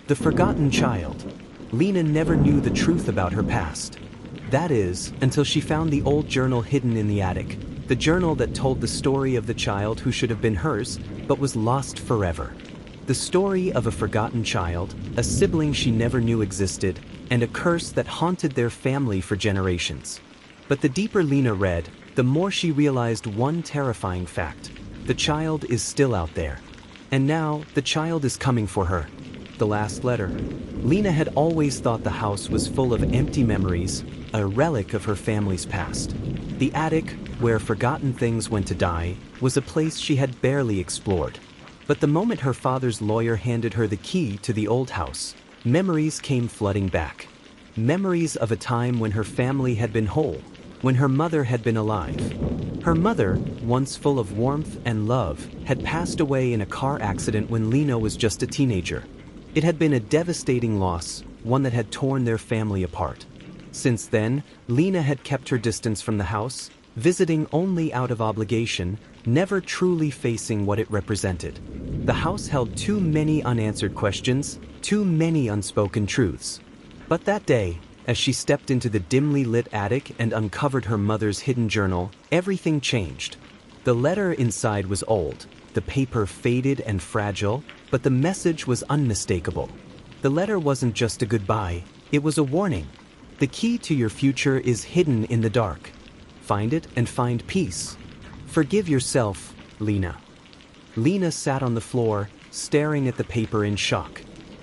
The forgotten child. Lena never knew the truth about her past. That is, until she found the old journal hidden in the attic, the journal that told the story of the child who should have been hers, but was lost forever. The story of a forgotten child, a sibling she never knew existed, and a curse that haunted their family for generations. But the deeper Lena read, the more she realized one terrifying fact. The child is still out there. And now, the child is coming for her. The last letter. Lena had always thought the house was full of empty memories, a relic of her family's past. The attic, where forgotten things went to die, was a place she had barely explored. But the moment her father's lawyer handed her the key to the old house, memories came flooding back. Memories of a time when her family had been whole, when her mother had been alive. Her mother, once full of warmth and love, had passed away in a car accident when Lena was just a teenager. It had been a devastating loss, one that had torn their family apart. Since then, Lena had kept her distance from the house, visiting only out of obligation, never truly facing what it represented. The house held too many unanswered questions, too many unspoken truths. But that day, as she stepped into the dimly lit attic and uncovered her mother's hidden journal, everything changed. The letter inside was old, the paper faded and fragile, but the message was unmistakable. The letter wasn't just a goodbye, it was a warning. The key to your future is hidden in the dark. Find it and find peace. Forgive yourself, Lena. Lena sat on the floor, staring at the paper in shock.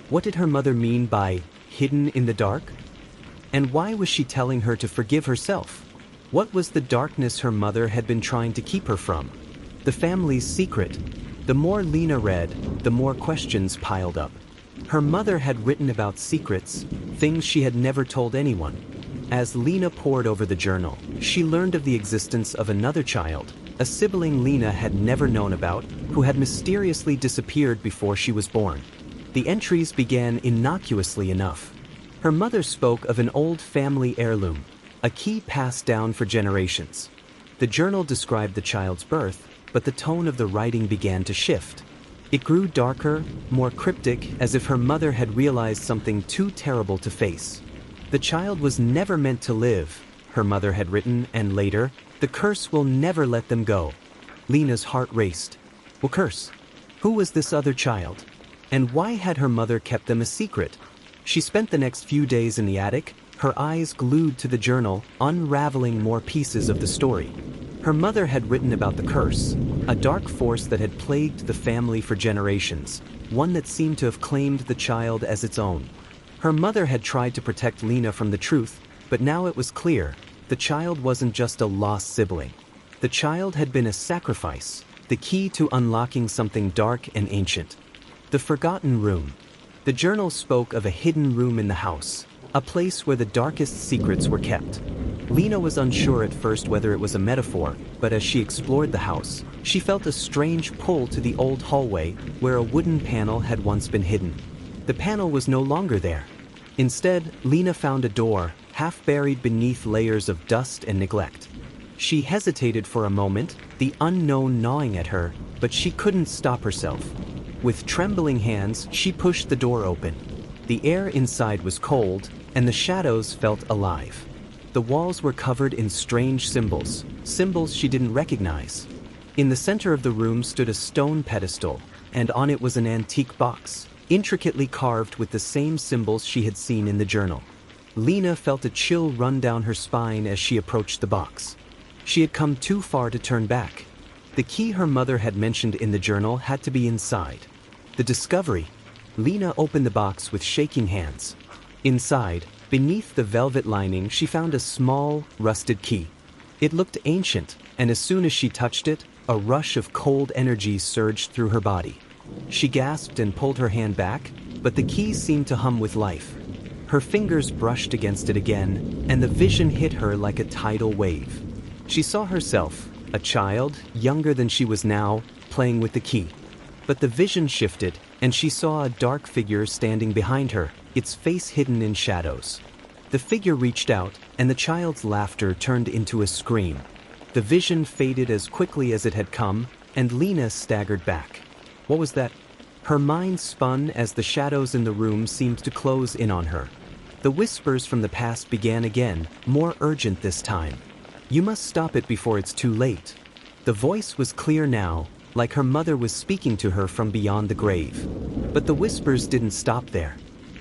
What did her mother mean by hidden in the dark? And why was she telling her to forgive herself? What was the darkness her mother had been trying to keep her from? The family's secret. The more Lena read, the more questions piled up. Her mother had written about secrets, things she had never told anyone. As Lena pored over the journal, she learned of the existence of another child, a sibling Lena had never known about, who had mysteriously disappeared before she was born. The entries began innocuously enough. Her mother spoke of an old family heirloom, a key passed down for generations. The journal described the child's birth, but the tone of the writing began to shift. It grew darker, more cryptic, as if her mother had realized something too terrible to face. The child was never meant to live, her mother had written, and later, the curse will never let them go. Lena's heart raced. What curse? Who was this other child? And why had her mother kept them a secret? She spent the next few days in the attic, her eyes glued to the journal, unraveling more pieces of the story. Her mother had written about the curse, a dark force that had plagued the family for generations, one that seemed to have claimed the child as its own. Her mother had tried to protect Lena from the truth, but now it was clear, the child wasn't just a lost sibling. The child had been a sacrifice, the key to unlocking something dark and ancient. The forgotten room. The journal spoke of a hidden room in the house, a place where the darkest secrets were kept. Lena was unsure at first whether it was a metaphor, but as she explored the house, she felt a strange pull to the old hallway where a wooden panel had once been hidden. The panel was no longer there. Instead, Lena found a door, half buried beneath layers of dust and neglect. She hesitated for a moment, the unknown gnawing at her, but she couldn't stop herself. With trembling hands, she pushed the door open. The air inside was cold, and the shadows felt alive. The walls were covered in strange symbols, symbols she didn't recognize. In the center of the room stood a stone pedestal, and on it was an antique box, intricately carved with the same symbols she had seen in the journal. Lena felt a chill run down her spine as she approached the box. She had come too far to turn back. The key her mother had mentioned in the journal had to be inside. The discovery. Lena opened the box with shaking hands. Inside, beneath the velvet lining, she found a small, rusted key. It looked ancient, and as soon as she touched it, a rush of cold energy surged through her body. She gasped and pulled her hand back, but the key seemed to hum with life. Her fingers brushed against it again, and the vision hit her like a tidal wave. She saw herself, a child, younger than she was now, playing with the key. But the vision shifted, and she saw a dark figure standing behind her, its face hidden in shadows. The figure reached out, and the child's laughter turned into a scream. The vision faded as quickly as it had come, and Lena staggered back. What was that? Her mind spun as the shadows in the room seemed to close in on her. The whispers from the past began again, more urgent this time. "You must stop it before it's too late." The voice was clear now, like her mother was speaking to her from beyond the grave. But the whispers didn't stop there.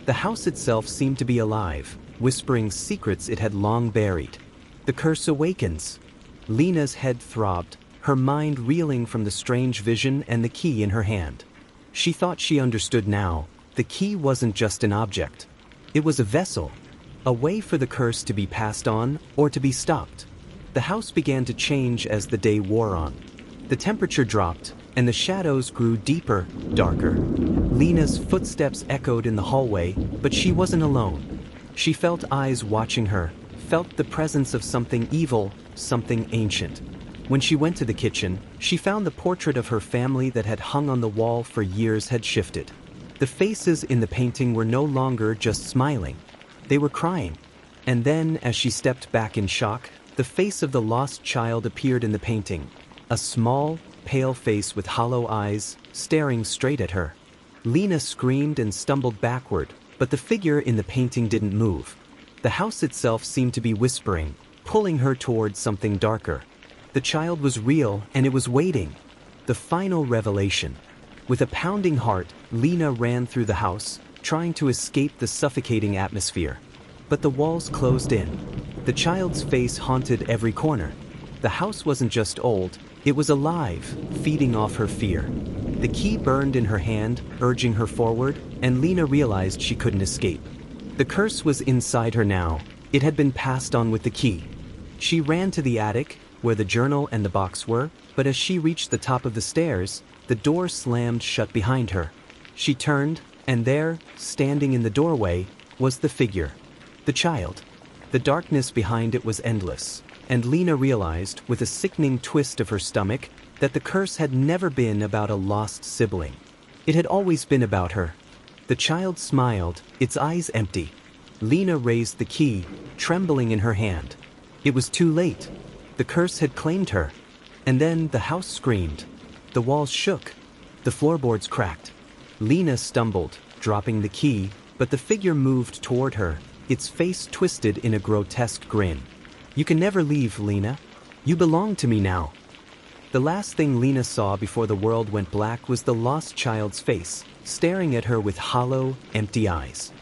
The house itself seemed to be alive, whispering secrets it had long buried. "The curse awakens." Lena's head throbbed, her mind reeling from the strange vision and the key in her hand. She thought she understood now. The key wasn't just an object. It was a vessel, a way for the curse to be passed on or to be stopped. The house began to change as the day wore on. The temperature dropped, and the shadows grew deeper, darker. Lena's footsteps echoed in the hallway, but she wasn't alone. She felt eyes watching her, felt the presence of something evil, something ancient. When she went to the kitchen, she found the portrait of her family that had hung on the wall for years had shifted. The faces in the painting were no longer just smiling. They were crying. And then, as she stepped back in shock, the face of the lost child appeared in the painting. A small, pale face with hollow eyes, staring straight at her. Lena screamed and stumbled backward, but the figure in the painting didn't move. The house itself seemed to be whispering, pulling her towards something darker. The child was real, and it was waiting. The final revelation. With a pounding heart, Lena ran through the house, trying to escape the suffocating atmosphere. But the walls closed in. The child's face haunted every corner. The house wasn't just old, it was alive, feeding off her fear. The key burned in her hand, urging her forward, and Lena realized she couldn't escape. The curse was inside her now. It had been passed on with the key. She ran to the attic, where the journal and the box were, but as she reached the top of the stairs, the door slammed shut behind her. She turned, and there, standing in the doorway, was the figure. The child. The darkness behind it was endless, and Lena realized, with a sickening twist of her stomach, that the curse had never been about a lost sibling. It had always been about her. The child smiled, its eyes empty. Lena raised the key, trembling in her hand. It was too late. The curse had claimed her. And then the house screamed. The walls shook. The floorboards cracked. Lena stumbled, dropping the key, but the figure moved toward her, its face twisted in a grotesque grin. "You can never leave, Lena. You belong to me now." The last thing Lena saw before the world went black was the lost child's face, staring at her with hollow, empty eyes.